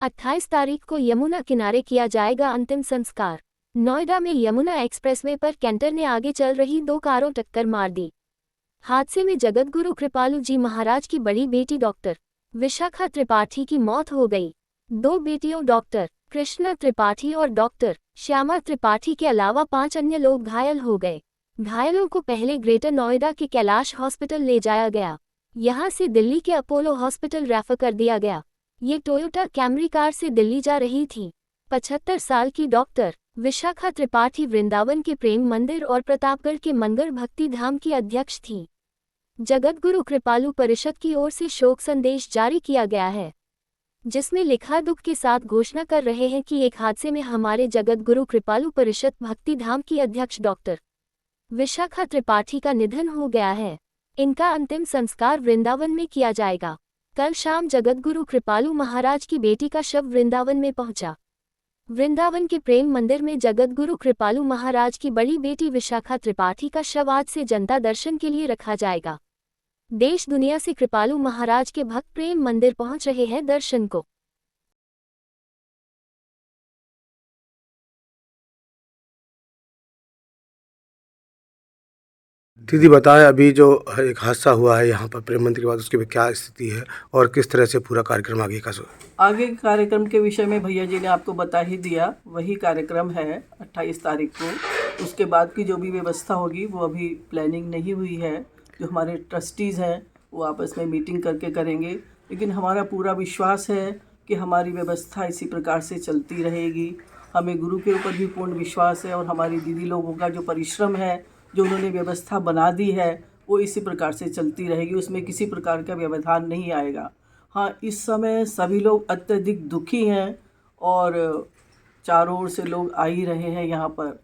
28 तारीख को यमुना किनारे किया जाएगा अंतिम संस्कार। नोएडा में यमुना एक्सप्रेसवे पर कैंटर ने आगे चल रही 2 कारों टक्कर मार दी। हादसे में जगतगुरु कृपालू जी महाराज की बड़ी बेटी डॉक्टर विशाखा त्रिपाठी की मौत हो गई। 2 बेटियों डॉक्टर कृष्णा त्रिपाठी और डॉक्टर श्यामा त्रिपाठी के अलावा 5 अन्य लोग घायल हो गए। घायलों को पहले ग्रेटर नोएडा के कैलाश हॉस्पिटल ले जाया गया। यहां से दिल्ली के अपोलो हॉस्पिटल रेफर कर दिया गया। ये टोयोटा कैमरी कार से दिल्ली जा रही थी। 75 साल की डॉक्टर विशाखा त्रिपाठी वृंदावन के प्रेम मंदिर और प्रतापगढ़ के मनगढ़ भक्ति धाम की अध्यक्ष थी। जगतगुरु कृपालू परिषद की ओर से शोक संदेश जारी किया गया है, जिसमें लिखा दुख के साथ घोषणा कर रहे हैं कि एक हादसे में हमारे जगतगुरु कृपालू परिषद भक्ति धाम की अध्यक्ष डॉक्टर विशाखा त्रिपाठी का निधन हो गया है। इनका अंतिम संस्कार वृंदावन में किया जाएगा। कल शाम जगतगुरु कृपालू महाराज की बेटी का शव वृंदावन में पहुंचा। वृंदावन के प्रेम मंदिर में जगतगुरु कृपालू महाराज की बड़ी बेटी विशाखा त्रिपाठी का शव आज से जनता दर्शन के लिए रखा जाएगा। देश दुनिया से कृपालू महाराज के भक्त प्रेम मंदिर पहुंच रहे हैं दर्शन को। दीदी बताएं, अभी जो एक हादसा हुआ है यहाँ पर प्रेम मंदिर के बाद, उसकी भी क्या स्थिति है और किस तरह से पूरा कार्यक्रम आगे का आगे के कार्यक्रम के विषय में भैया जी ने आपको बता ही दिया। वही कार्यक्रम है 28 तारीख को। उसके बाद की जो भी व्यवस्था होगी वो अभी प्लानिंग नहीं हुई है। जो हमारे ट्रस्टीज़ हैं वो आपस में मीटिंग करके करेंगे, लेकिन हमारा पूरा विश्वास है कि हमारी व्यवस्था इसी प्रकार से चलती रहेगी। हमें गुरु के ऊपर भी पूर्ण विश्वास है और हमारी दीदी लोगों का जो परिश्रम है, जो उन्होंने व्यवस्था बना दी है, वो इसी प्रकार से चलती रहेगी। उसमें किसी प्रकार का व्यवधान नहीं आएगा। हाँ, इस समय सभी लोग अत्यधिक दुखी हैं और चारों ओर से लोग आ ही रहे हैं यहाँ पर।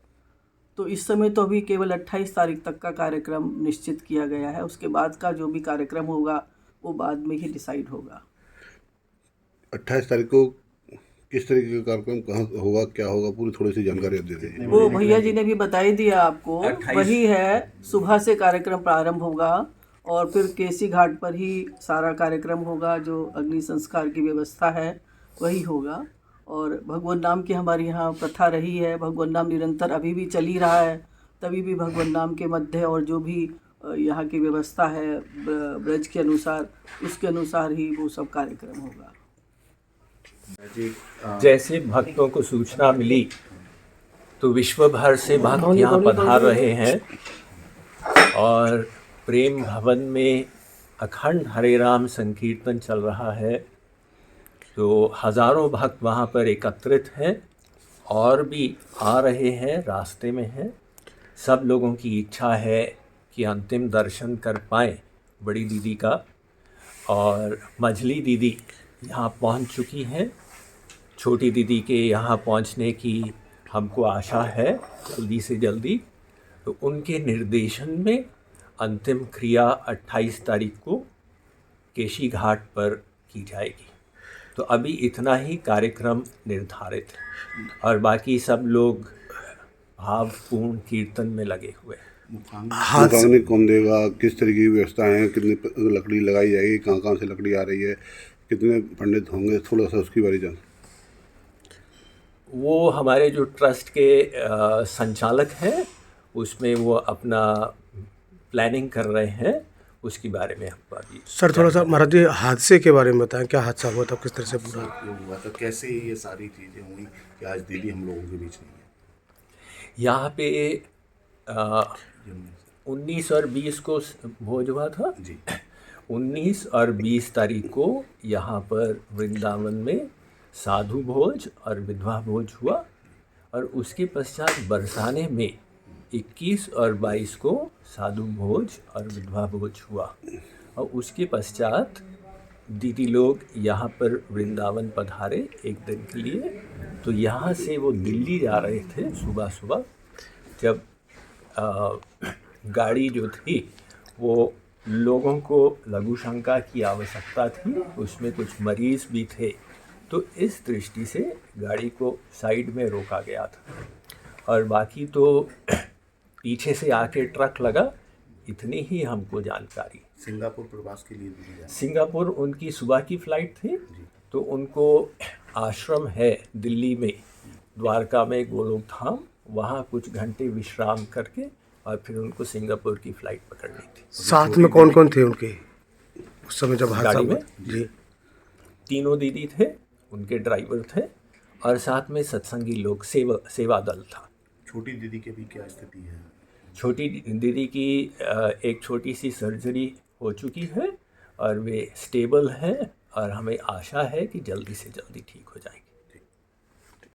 तो इस समय तो अभी केवल 28 तारीख तक का कार्यक्रम निश्चित किया गया है। उसके बाद का जो भी कार्यक्रम होगा वो बाद में ही डिसाइड होगा। 28 तारीख को किस तरीके का कार्यक्रम कहाँ होगा, क्या होगा, पूरी थोड़ी सी जानकारी आप दे दें। वो भैया जी ने भी बता ही दिया आपको। वही है, सुबह से कार्यक्रम प्रारंभ होगा और फिर केसी घाट पर ही सारा कार्यक्रम होगा। जो अग्नि संस्कार की व्यवस्था है वही होगा। और भगवान नाम की हमारी यहाँ प्रथा रही है। भगवान नाम निरंतर अभी भी चल ही रहा है। तभी भी भगवान नाम के मध्य और जो भी यहाँ की व्यवस्था है ब्रज के अनुसार, उसके अनुसार ही वो सब कार्यक्रम होगा। जैसे भक्तों को सूचना मिली तो विश्व भर से भक्त यहाँ पधार रहे हैं और प्रेम भवन में अखंड हरे राम संकीर्तन चल रहा है। तो हज़ारों भक्त वहाँ पर एकत्रित हैं और भी आ रहे हैं, रास्ते में हैं। सब लोगों की इच्छा है कि अंतिम दर्शन कर पाएँ बड़ी दीदी का। और मझली दीदी यहाँ पहुँच चुकी हैं। छोटी दीदी के यहाँ पहुँचने की हमको आशा है जल्दी से जल्दी। तो उनके निर्देशन में अंतिम क्रिया 28 तारीख को केशी घाट पर की जाएगी। तो अभी इतना ही कार्यक्रम निर्धारित है और बाकी सब लोग भावपूर्ण कीर्तन में लगे हुए हैं। मुखाग्नि कौन देगा, किस तरीके की व्यवस्था है, कितनी लकड़ी लगाई जाएगी, कहाँ कहाँ से लकड़ी आ रही है, कितने पंडित होंगे, थोड़ा सा उसकी बारे जान। वो हमारे जो ट्रस्ट के संचालक हैं उसमें वो अपना प्लानिंग कर रहे हैं, उसके बारे में हमको अभी। सर थोड़ा सा महाराज जी हादसे के बारे में बताएं, क्या हादसा हुआ था, किस तरह से पूरा हुआ था, कैसे ये सारी चीज़ें हुई कि आज दीदी हम लोगों के बीच नहीं है। यहाँ पे 19 और 20 को भोज हुआ था जी। 19 और 20 तारीख को यहाँ पर वृंदावन में साधु भोज और विधवा भोज हुआ और उसके पश्चात बरसाने में 21 और 22 को साधु भोज और विधवा भोज हुआ। और उसके पश्चात दीदी लोग यहाँ पर वृंदावन पधारे एक दिन के लिए। तो यहाँ से वो दिल्ली जा रहे थे सुबह सुबह, जब गाड़ी जो थी वो लोगों को लघु शंका की आवश्यकता थी, उसमें कुछ मरीज़ भी थे। तो इस दृष्टि से गाड़ी को साइड में रोका गया था और बाकी तो पीछे से आके ट्रक लगा, इतनी ही हमको जानकारी। सिंगापुर प्रवास के लिए भी सिंगापुर उनकी सुबह की फ़्लाइट थी, तो उनको आश्रम है दिल्ली में, द्वारका में गोलोक धाम, वहाँ कुछ घंटे विश्राम करके और फिर उनको सिंगापुर की फ़्लाइट पकड़नी थी। साथ में कौन कौन थे उनके उस समय जब हादसा गाड़ी हुआ? में? जी। 3 दीदी थे, उनके ड्राइवर थे और साथ में सत्संगी लोग, सेवा दल था। छोटी दीदी की भी क्या स्थिति है? छोटी दीदी की एक छोटी सी सर्जरी हो चुकी है और वे स्टेबल हैं और हमें आशा है कि जल्दी से जल्दी ठीक हो जाएंगे।